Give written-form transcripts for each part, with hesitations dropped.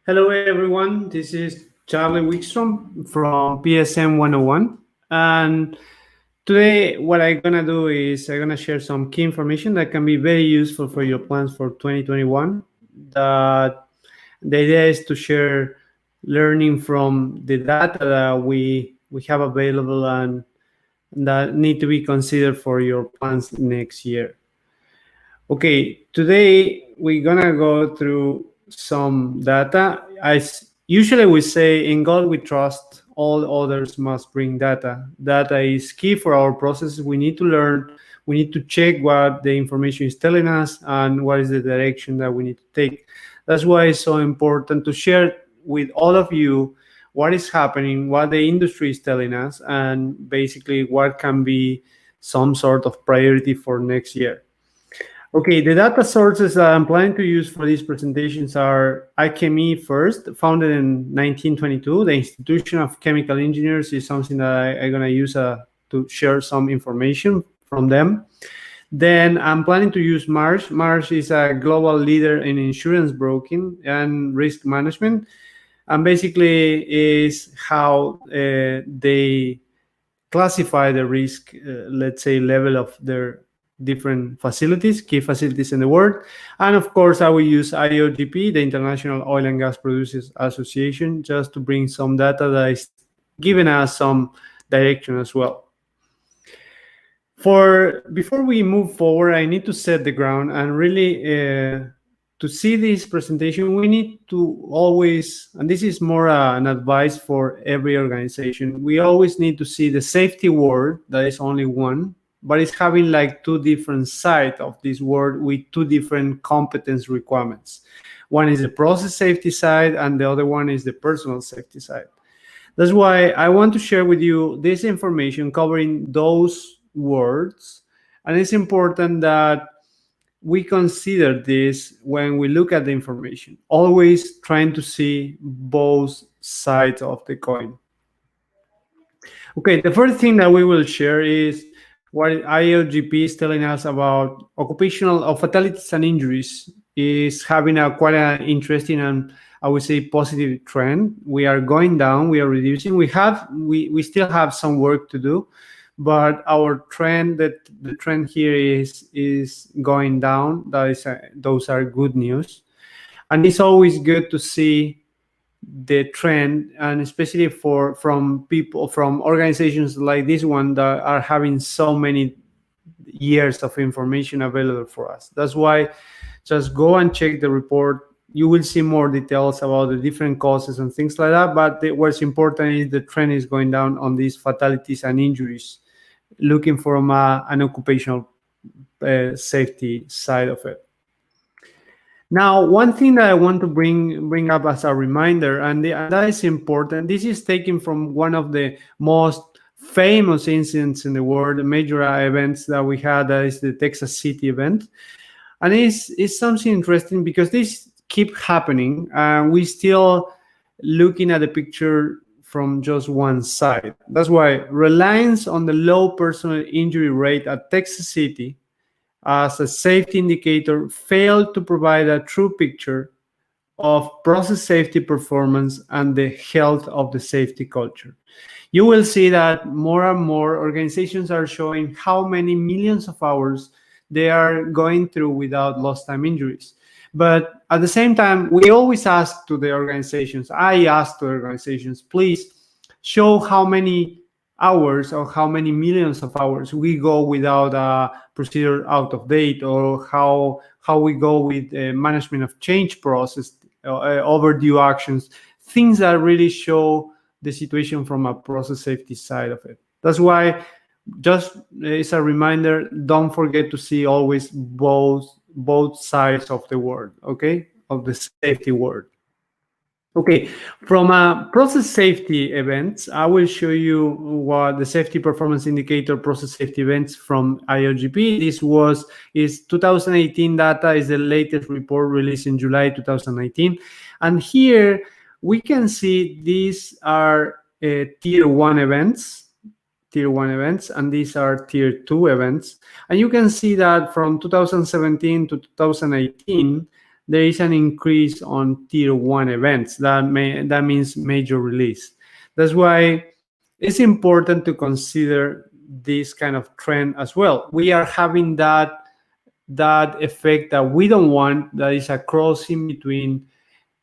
Hello, everyone. This is Charlie Wickstrom from PSM 101. And today, what I'm going to do is I'm going to share some key information that can be very useful for your plans for 2021. That the idea is to share learning from the data that we have available and that need to be considered for your plans next year. Okay, today we're gonna go through some data. As usually we say, in God we trust, all others must bring data. Data is key for our process. We need to learn, we need to check what the information is telling us and what is the direction that we need to take. That's why it's so important to share with all of you what is happening, what the industry is telling us, and basically what can be some sort of priority for next year. Okay, the data sources that I'm planning to use for these presentations are IChemE first, founded in 1922. The Institution of Chemical Engineers is something that I'm going to use to share some information from them. Then I'm planning to use Marsh. Marsh is a global leader in insurance broking and risk management, and basically is how they classify the risk, let's say, level of their different facilities, key facilities in the world. And of course, I will use IOGP, the International Oil and Gas Producers Association, just to bring some data that is giving us some direction as well. Before we move forward, I need to set the ground and really to see this presentation, we need to always, and this is more an advice for every organization, we always need to see the safety word, that is only one, but it's having like two different sides of this word with two different competence requirements. One is the process safety side, and the other one is the personal safety side. That's why I want to share with you this information covering those words. And it's important that we consider this when we look at the information, always trying to see both sides of the coin. Okay, the first thing that we will share is what ILGP is telling us about occupational fatalities and injuries is having a quite an interesting and I would say positive trend. We are going down, we are reducing. We still have some work to do, but our trend, the trend here is going down. Those are good news, and it's always good to see the trend, and especially from people from organizations like this one that are having so many years of information available for us. That's why just go and check the report. You will see more details about the different causes and things like that, but what's important is the trend is going down on these fatalities and injuries, looking from an occupational safety side of it. Now, one thing that I want to bring up as a reminder, and that is important, this is taken from one of the most famous incidents in the world, the major events that we had, that is the Texas City event. And it's something interesting because this keep happening, and we still looking at the picture from just one side. That's why reliance on the low personal injury rate at Texas City as a safety indicator failed to provide a true picture of process safety performance and the health of the safety culture. You will see that more and more organizations are showing how many millions of hours they are going through without lost time injuries. But at the same time, we always ask to the organizations, I ask to the organizations, please show how many hours or how many millions of hours we go without a procedure out of date, or how we go with management of change process, overdue actions, things that really show the situation from a process safety side of it. That's why, just as a reminder, don't forget to see always both sides of the word, okay, of the safety word. Okay, from a process safety events, I will show you what the safety performance indicator process safety events from IOGP. This is 2018 data, is the latest report released in July 2019. And here we can see these are tier 1 events, and these are tier 2 events. And you can see that from 2017 to 2018, there is an increase on tier one events. That means major release. That's why it's important to consider this kind of trend as well. We are having that effect that we don't want, that is a crossing between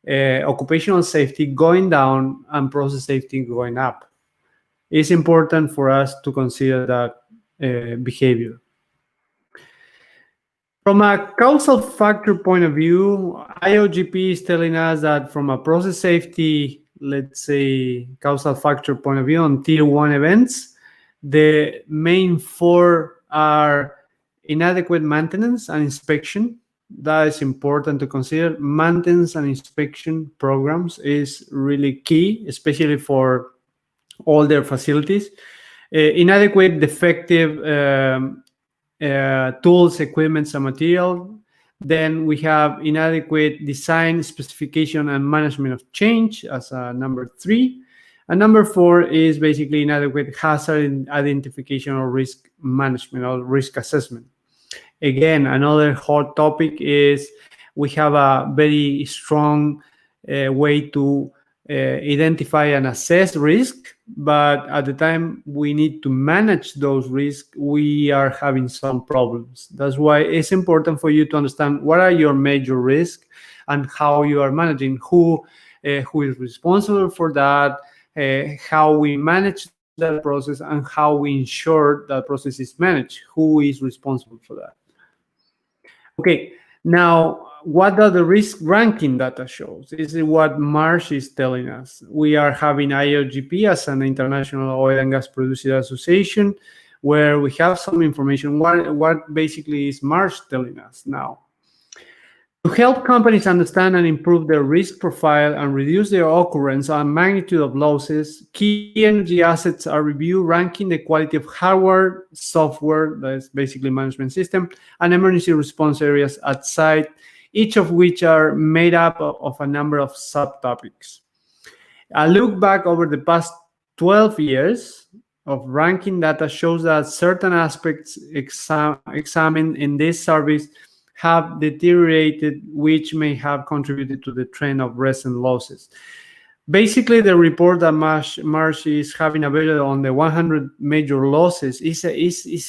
occupational safety going down and process safety going up. It's important for us to consider that behavior. From a causal factor point of view, IOGP is telling us that from a process safety, let's say, causal factor point of view on tier one events, the main four are inadequate maintenance and inspection. That is important to consider. Maintenance and inspection programs is really key, especially for all their facilities. Inadequate, defective tools, equipment, and material. Then we have inadequate design, specification, and management of change as number 3. And number 4 is basically inadequate hazard identification or risk management or risk assessment. Again, another hot topic is we have a very strong way to identify and assess risk, but at the time we need to manage those risks, we are having some problems. That's why it's important for you to understand what are your major risks and how you are managing, who is responsible for that, how we manage that process, and how we ensure that process is managed, who is responsible for that. Okay, now what does the risk ranking data shows? This is what Marsh is telling us. We are having IOGP as an International Oil and Gas Producers Association, where we have some information. What basically is Marsh telling us now? To help companies understand and improve their risk profile and reduce their occurrence and magnitude of losses, key energy assets are reviewed, ranking the quality of hardware, software, that's basically management system, and emergency response areas at site, each of which are made up of a number of subtopics. A look back over the past 12 years of ranking data shows that certain aspects examined in this service have deteriorated, which may have contributed to the trend of recent losses. Basically, the report that Marsh is having available on the 100 major losses is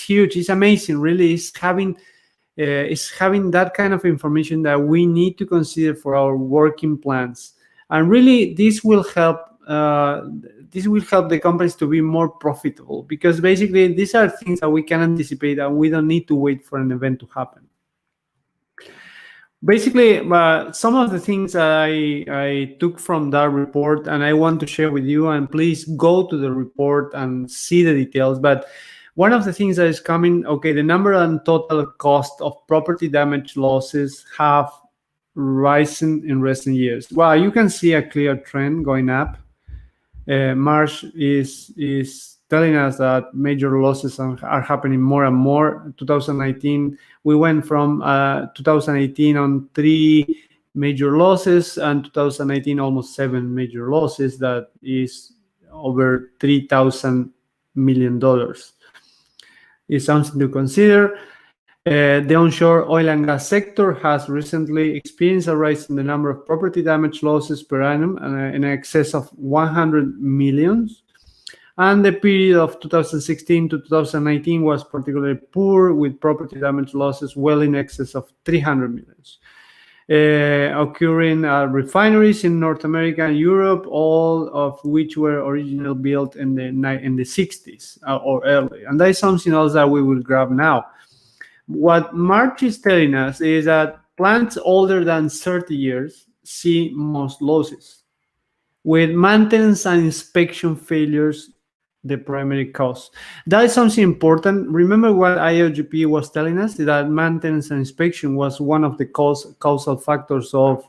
huge. It's amazing, really. It's having that kind of information that we need to consider for our working plans, and really, this will help. This will help the companies to be more profitable, because basically these are things that we can anticipate and we don't need to wait for an event to happen. Basically, some of the things I took from that report and I want to share with you, and please go to the report and see the details. But one of the things that is coming, okay, the number and total cost of property damage losses have risen in recent years. Well, you can see a clear trend going up. Marsh is telling us that major losses are happening more and more. 2019, we went from 2018 on 3 major losses, and 2019 almost 7 major losses. That is over $3,000 million. It's something to consider. The onshore oil and gas sector has recently experienced a rise in the number of property damage losses per annum in excess of 100 million. And the period of 2016 to 2019 was particularly poor, with property damage losses well in excess of 300 million, occurring at refineries in North America and Europe, all of which were originally built in the 60s or early. And that is something else that we will grab now. What March is telling us is that plants older than 30 years see most losses, with maintenance and inspection failures the primary cause. That is something important. Remember what IOGP was telling us, that maintenance and inspection was one of the causal factors of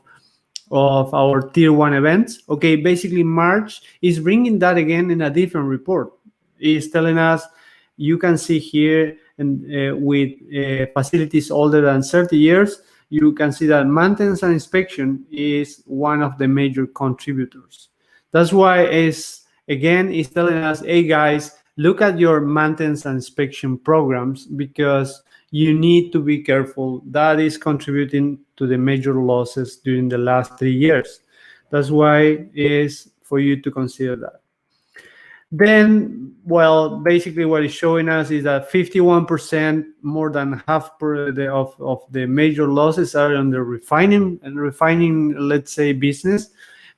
our tier 1 events. Okay, basically March is bringing that again in a different report. It's telling us, you can see here, and with facilities older than 30 years, you can see that maintenance and inspection is one of the major contributors. That's why it's telling us, hey guys, look at your maintenance and inspection programs, because you need to be careful. That is contributing to the major losses during the last 3 years. That's why it is for you to consider that. Then, well, basically what it's showing us is that 51%, more than half of the major losses are on the refining, let's say, business.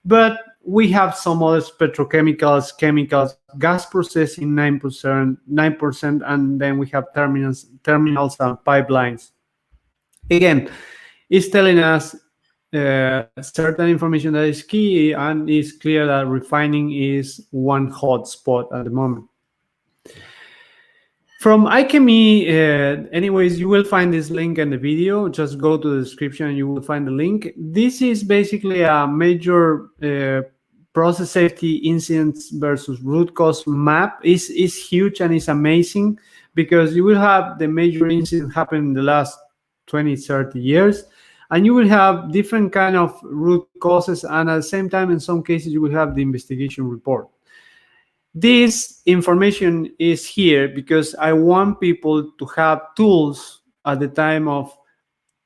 But we have some others, petrochemicals, chemicals, gas processing, 9%, and then we have terminals and pipelines. Again, it's telling us certain information that is key, and it's clear that refining is one hot spot at the moment. From iChemy, anyways, you will find this link in the video. Just go to the description and you will find the link. This is basically a major process safety incidents versus root cause map. Is huge and it's amazing, because you will have the major incident happen in the last 20, 30 years, and you will have different kind of root causes, and at the same time, in some cases, you will have the investigation report. This information is here because I want people to have tools at the time of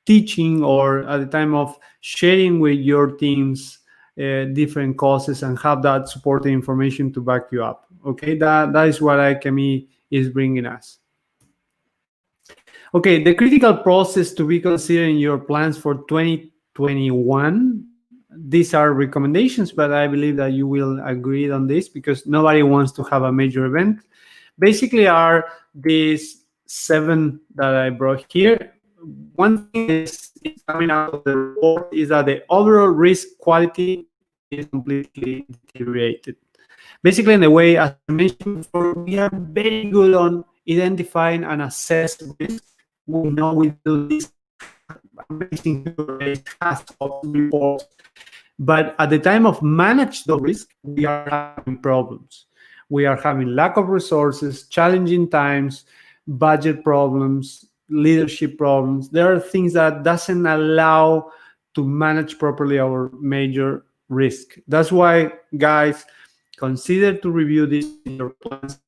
teaching or at the time of sharing with your teams different causes, and have that supporting information to back you up. Okay, that is what iChemy is bringing us. Okay, the critical process to be considered in your plans for 2021. These are recommendations, but I believe that you will agree on this, because nobody wants to have a major event. Basically are these 7 that I brought here. One thing is coming out of the report is that the overall risk quality is completely deteriorated. Basically, in the way, as I mentioned before, we are very good on identifying and assess risk. We know we do this amazing has reports. But at the time of manage the risk, we are having problems. We are having lack of resources, challenging times, budget problems, leadership problems. There are things that doesn't allow to manage properly our major risk. That's why, guys, consider to review this in your plans.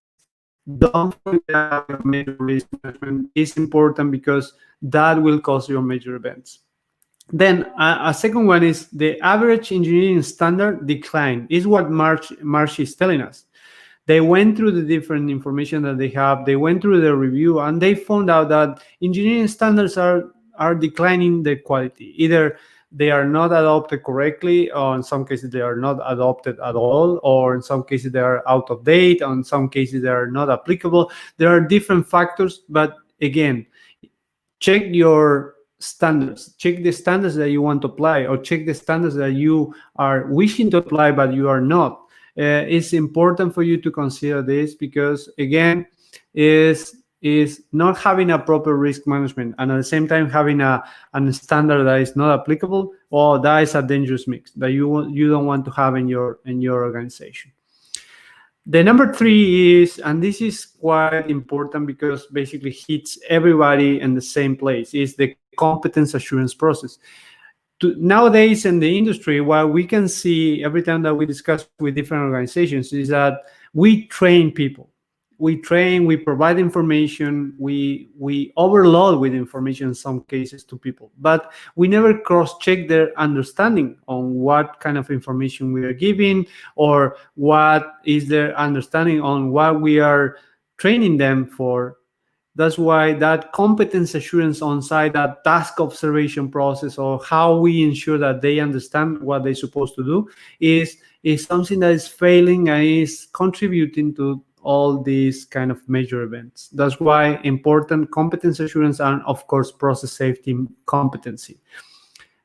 Don't forget your major risk management is important, because that will cause your major events. Then a second one is the average engineering standard decline, is what Marsh is telling us. They went through the different information that they have, they went through the review, and they found out that engineering standards are declining the quality. Either they are not adopted correctly, or in some cases they are not adopted at all, or in some cases they are out of date, or in some cases they are not applicable. There are different factors, but again, check your standards, check the standards that you want to apply, or check the standards that you are wishing to apply but you are not. It's important for you to consider this, because again, is not having a proper risk management and at the same time having a standard that is not applicable, or that is a dangerous mix that you don't want to have in your organization. The number 3 is, and this is quite important because basically hits everybody in the same place, is the competence assurance process. Nowadays in the industry, what we can see every time that we discuss with different organizations is that we train people. We train, we provide information, we overload with information in some cases to people, but we never cross-check their understanding on what kind of information we are giving, or what is their understanding on what we are training them for. That's why that competence assurance on site, that task observation process, or how we ensure that they understand what they're supposed to do, is something that is failing and is contributing to all these kind of major events. That's why important competence assurance and, of course, process safety competency.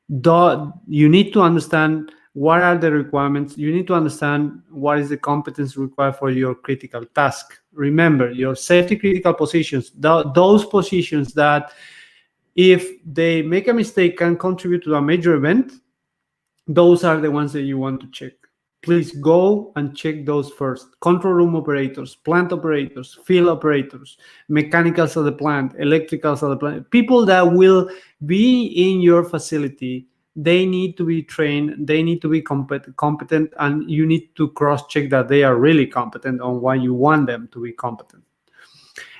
You need to understand what are the requirements. You need to understand what is the competence required for your critical task. Remember, your safety critical positions, those positions that if they make a mistake can contribute to a major event, those are the ones that you want to check. Please go and check those first. Control room operators, plant operators, field operators, mechanicals of the plant, electricals of the plant, people that will be in your facility. They need to be trained, they need to be competent, and you need to cross-check that they are really competent on what you want them to be competent.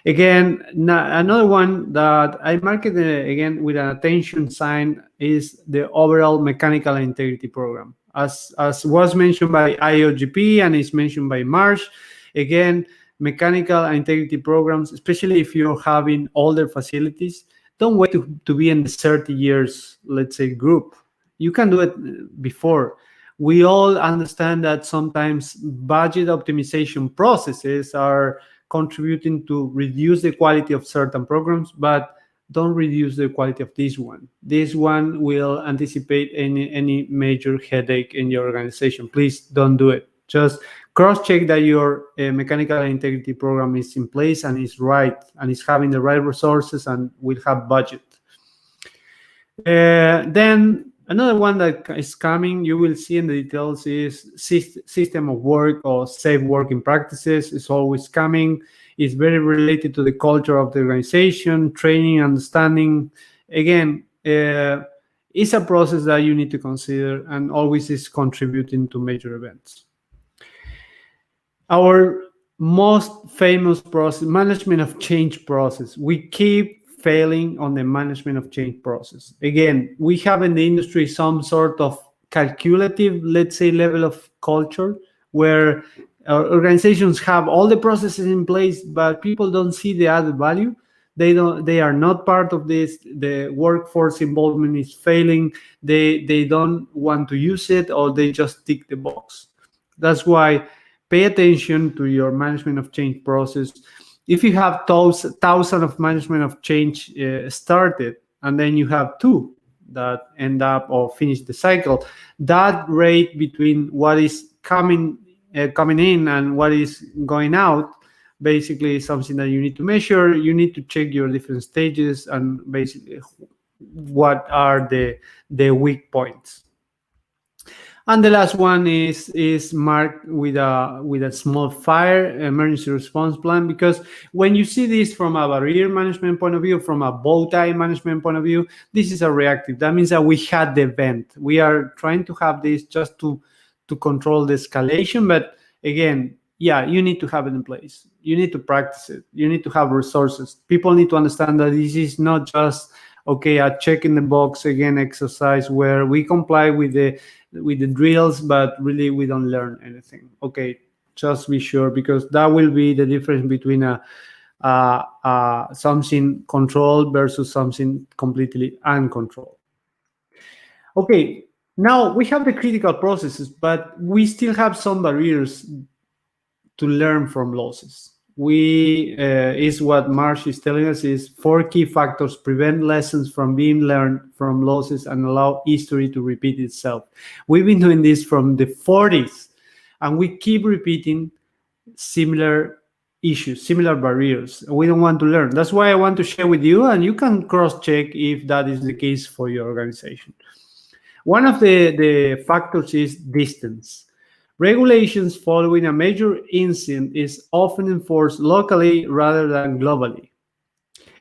Again, another one that I marked again with an attention sign is the overall mechanical integrity program. As was mentioned by IOGP and is mentioned by Marsh, again, mechanical integrity programs, especially if you're having older facilities, don't wait to be in the 30 years, let's say, group. You can do it before. We all understand that sometimes budget optimization processes are contributing to reduce the quality of certain programs, but don't reduce the quality of this one. This one will anticipate any major headache in your organization. Please don't do it. Just cross-check that your mechanical integrity program is in place and is right and is having the right resources and will have budget. Then another one that is coming, you will see in the details, is system of work or safe working practices. Is always coming. It's very related to the culture of the organization, training, understanding. Again, it's a process that you need to consider and always is contributing to major events. Our most famous process, management of change process. We keep failing on the management of change process. Again, we have in the industry some sort of calculative, let's say, level of culture where organizations have all the processes in place, but people don't see the added value. They are not part of this. The workforce involvement is failing. They don't want to use it, or they just tick the box. That's why pay attention to your management of change process. If you have thousands of management of change started, and then you have two that end up or finish the cycle, that rate between what is coming in and what is going out basically is something that you need to measure. You need to check your different stages and basically what are the weak points. And the last one is marked with a small fire emergency response plan, because when you see this from a barrier management point of view, from a bow tie management point of view, this is a reactive. That means that we had the event. We are trying to have this just to control the escalation, but again, yeah, you need to have it in place. You need to practice it. You need to have resources. People need to understand that this is not just a check in the box again exercise where we comply with the drills, but really we don't learn anything. Okay, just be sure, because that will be the difference between something controlled versus something completely uncontrolled. Okay, now we have the critical processes, but we still have some barriers to learn from losses. Is what Marsh is telling us, is 4 key factors prevent lessons from being learned from losses and allow history to repeat itself. We've been doing this from the 40s, and we keep repeating similar issues, similar barriers. We don't want to learn. That's why I want to share with you, and you can cross-check if that is the case for your organization. One of the factors is distance. Regulations following a major incident is often enforced locally rather than globally.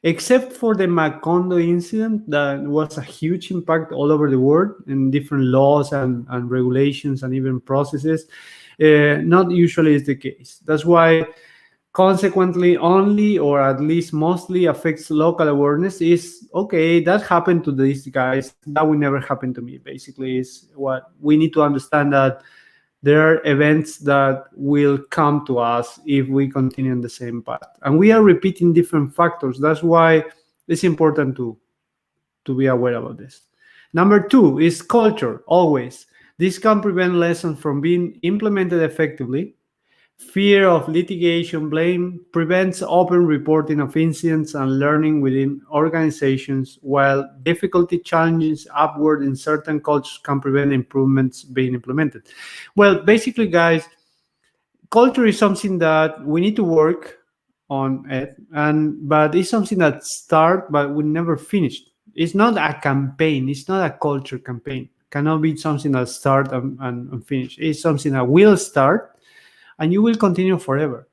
Except for the Macondo incident, that was a huge impact all over the world in different laws and regulations and even processes, not usually is the case. That's why consequently only, or at least mostly, affects local awareness. Is okay, that happened to these guys, that will never happen to me. Basically, is what we need to understand, that there are events that will come to us if we continue on the same path. And we are repeating different factors. That's why it's important to be aware about this. Number 2 is culture, always. This can prevent lessons from being implemented effectively. Fear of litigation blame prevents open reporting of incidents and learning within organizations, while difficulty challenges upward in certain cultures can prevent improvements being implemented. Well, basically, guys, culture is something that we need to work on it, but it's something that starts but we never finished. It's not a campaign. It's not a culture campaign. It cannot be something that starts and finish. It's something that will start and you will continue forever.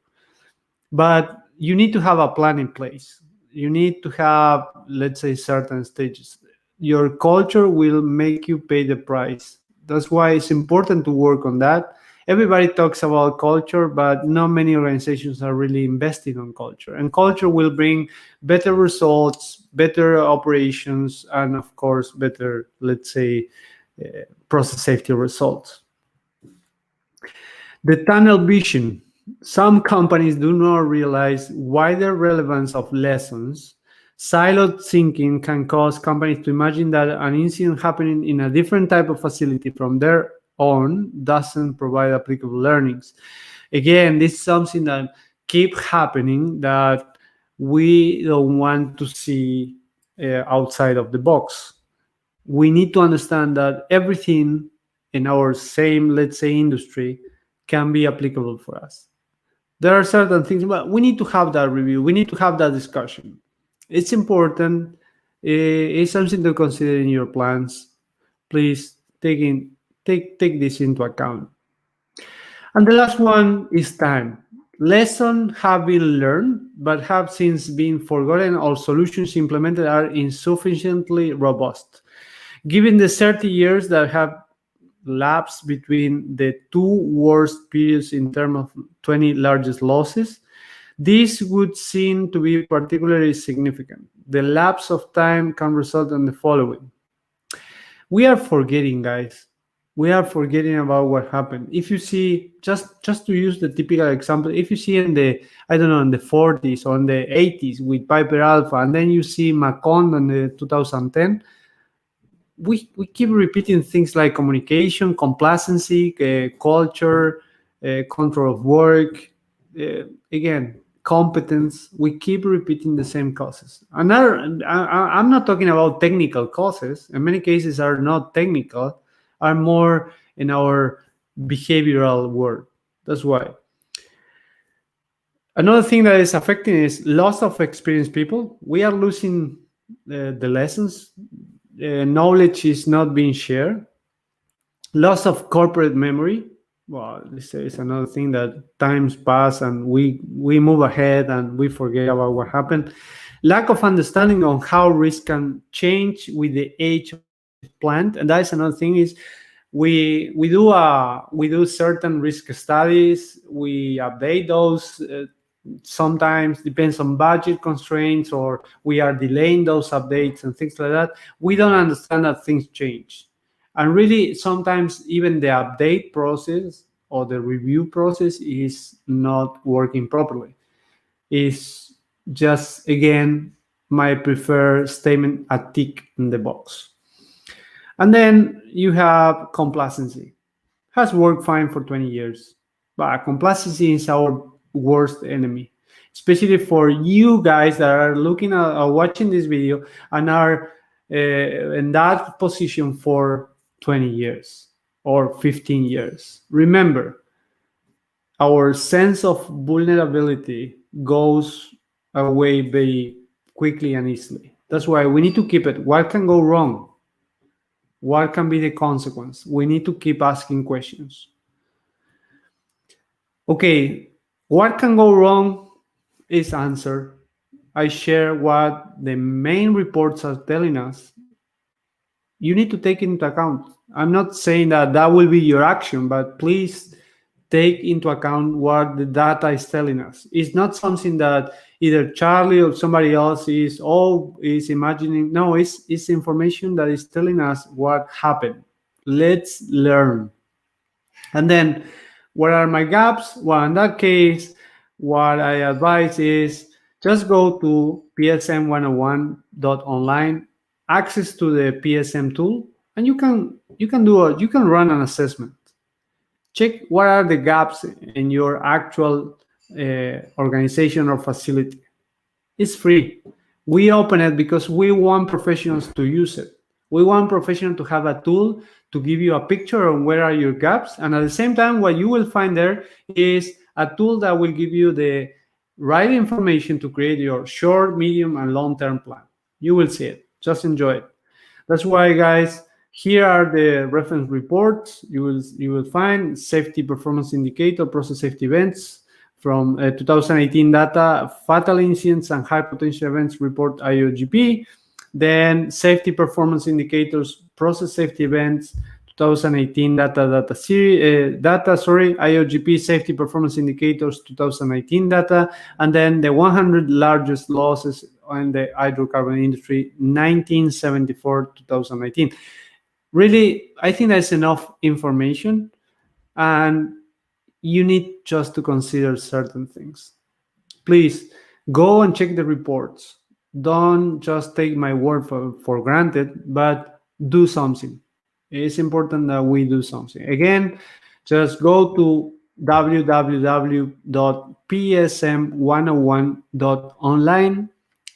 But you need to have a plan in place. You need to have, let's say, certain stages. Your culture will make you pay the price. That's why it's important to work on that. Everybody talks about culture, but not many organizations are really investing on culture. And culture will bring better results, better operations, and of course, better, let's say, process safety results. The tunnel vision. Some companies do not realize wider relevance of lessons. Siloed thinking can cause companies to imagine that an incident happening in a different type of facility from their own doesn't provide applicable learnings. Again, this is something that keep happening that we don't want to see outside of the box. We need to understand that everything in our same, let's say, industry can be applicable for us. There are certain things, but we need to have that review. We need to have that discussion. It's important. It's something to consider in your plans. Please take this into account. And the last one is time. Lessons have been learned, but have since been forgotten, or solutions implemented are insufficiently robust. Given the 30 years that have lapsed between the two worst periods in terms of 20 largest losses, this would seem to be particularly significant. The lapse of time can result in the following. We are forgetting, guys. We are forgetting about what happened. If you see, just to use the typical example, if you see in the, I don't know, in the 40s or in the 80s with Piper Alpha, and then you see Macon in the 2010, we keep repeating things like communication, complacency, culture, control of work, again, competence. We keep repeating the same causes. And I'm not talking about technical causes. In many cases are not technical, are more in our behavioral world. That's why. Another thing that is affecting is loss of experienced people. We are losing the lessons. Knowledge is not being shared. Loss of corporate memory. Well, this is another thing that times pass and we move ahead and we forget about what happened. Lack of understanding on how risk can change with the age of the plant, and that is another thing is we do certain risk studies. We update those. Sometimes depends on budget constraints, or we are delaying those updates and things like that. We don't understand that things change, and really sometimes even the update process or the review process is not working properly. Is just, again, my preferred statement, a tick in the box. And then you have complacency. Has worked fine for 20 years, but complacency is our worst enemy, especially for you guys that are looking at or watching this video and are in that position for 20 years or 15 years. Remember, our sense of vulnerability goes away very quickly and easily. That's why we need to keep it. What can go wrong? What can be the consequence? We need to keep asking questions. Okay, what can go wrong is answered. I share what the main reports are telling us. You need to take into account. I'm not saying that that will be your action, but please take into account what the data is telling us. It's not something that either Charlie or somebody else is imagining. No, it's information that is telling us what happened. Let's learn. And then, what are my gaps? Well, in that case, what I advise is just go to psm101.online, access to the PSM tool, and you can run an assessment. Check what are the gaps in your actual organization or facility. It's free. We open it because we want professionals to use it. We want professionals to have a tool to give you a picture on where are your gaps. And at the same time, what you will find there is a tool that will give you the right information to create your short, medium, and long-term plan. You will see it. Just enjoy it. That's why, guys, here are the reference reports. You will find safety performance indicator, process safety events from 2018 data, fatal incidents and high potential events report IOGP. Then safety performance indicators, process safety events, 2018 IOGP safety performance indicators 2018 data, and then the 100 largest losses in the hydrocarbon industry 1974 2019. Really, I think that's enough information, and you need just to consider certain things. Please go and check the reports. Don't just take my word for granted, but do something. It's important that we do something. Again, just go to www.psm101.online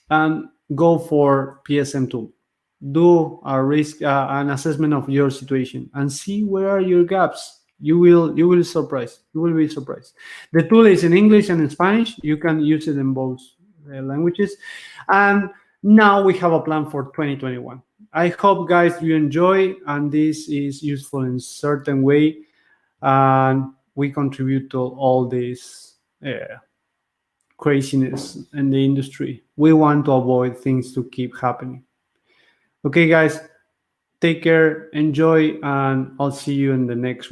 and go for PSM tool. Do a risk an assessment of your situation and see where are your gaps. You will be surprised. The tool is in English and in Spanish. You can use it in both languages. And now we have a plan for 2021. I hope, guys, you enjoy and this is useful in certain way, and we contribute to all this craziness in the industry. We want to avoid things to keep happening. Okay, guys, take care, enjoy, and I'll see you in the next one.